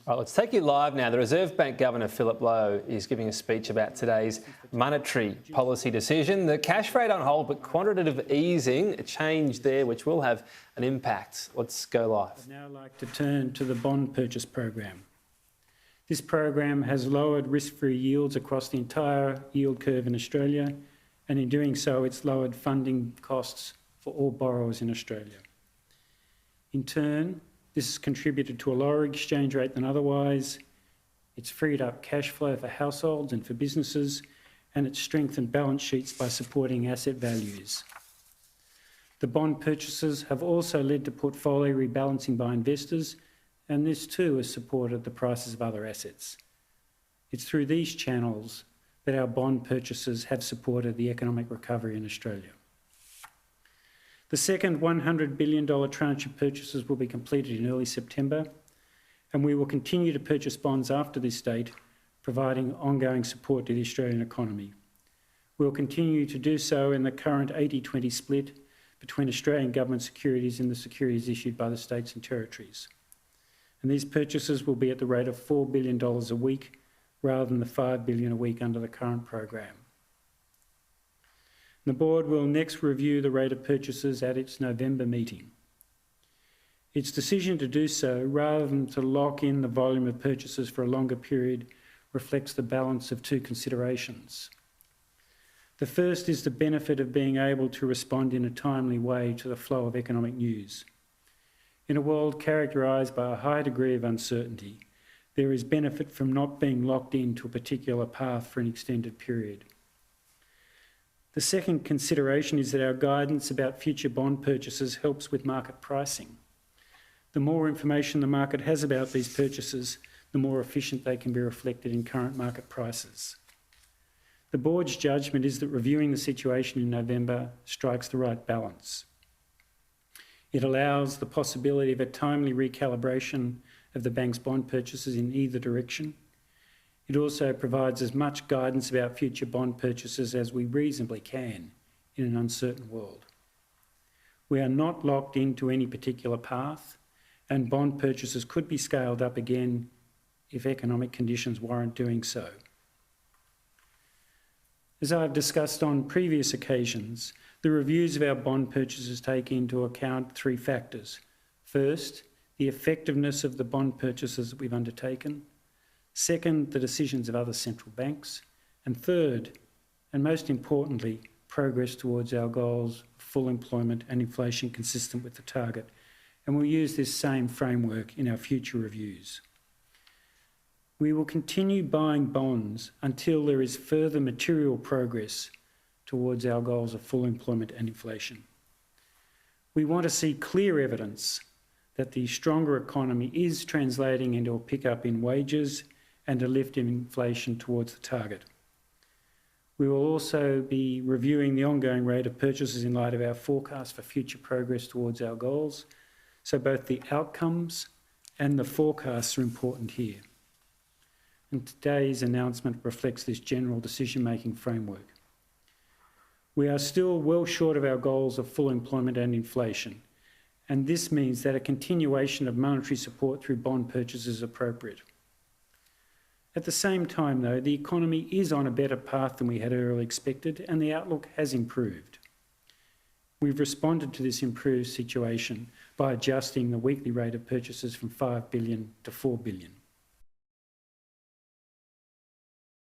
Well, let's take you live now. The Reserve Bank Governor, Philip Lowe, is giving a speech about today's monetary policy decision. The cash rate on hold, but quantitative easing, a change there which will have an impact. Let's go live. I'd now like to turn to the bond purchase program. This program has lowered risk-free yields across the entire yield curve in Australia, and in doing so, it's lowered funding costs for all borrowers in Australia. In turn, this has contributed to a lower exchange rate than otherwise. It's freed up cash flow for households and for businesses, and it's strengthened balance sheets by supporting asset values. The bond purchases have also led to portfolio rebalancing by investors, and this too has supported the prices of other assets. It's through these channels that our bond purchases have supported the economic recovery in Australia. The second $100 billion tranche of purchases will be completed in early September, and we will continue to purchase bonds after this date, providing ongoing support to the Australian economy. We'll continue to do so in the current 80-20 split between Australian government securities and the securities issued by the states and territories. And these purchases will be at the rate of $4 billion a week, rather than the $5 billion a week under the current program. The board will next review the rate of purchases at its November meeting. Its decision to do so, rather than to lock in the volume of purchases for a longer period, reflects the balance of two considerations. The first is the benefit of being able to respond in a timely way to the flow of economic news. In a world characterised by a high degree of uncertainty, there is benefit from not being locked into a particular path for an extended period. The second consideration is that our guidance about future bond purchases helps with market pricing. The more information the market has about these purchases, the more efficient they can be reflected in current market prices. The board's judgment is that reviewing the situation in November strikes the right balance. It allows the possibility of a timely recalibration of the bank's bond purchases in either direction. It also provides as much guidance about future bond purchases as we reasonably can in an uncertain world. We are not locked into any particular path, and bond purchases could be scaled up again if economic conditions warrant doing so. As I've discussed on previous occasions, the reviews of our bond purchases take into account three factors. First, the effectiveness of the bond purchases that we've undertaken. Second, the decisions of other central banks. And third, and most importantly, progress towards our goals of full employment and inflation consistent with the target. And we'll use this same framework in our future reviews. We will continue buying bonds until there is further material progress towards our goals of full employment and inflation. We want to see clear evidence that the stronger economy is translating into a pickup in wages and a lift in inflation towards the target. We will also be reviewing the ongoing rate of purchases in light of our forecast for future progress towards our goals, so both the outcomes and the forecasts are important here. And today's announcement reflects this general decision-making framework. We are still well short of our goals of full employment and inflation, and this means that a continuation of monetary support through bond purchases is appropriate. At the same time, though, the economy is on a better path than we had earlier expected, and the outlook has improved. We've responded to this improved situation by adjusting the weekly rate of purchases from $5 billion to $4 billion.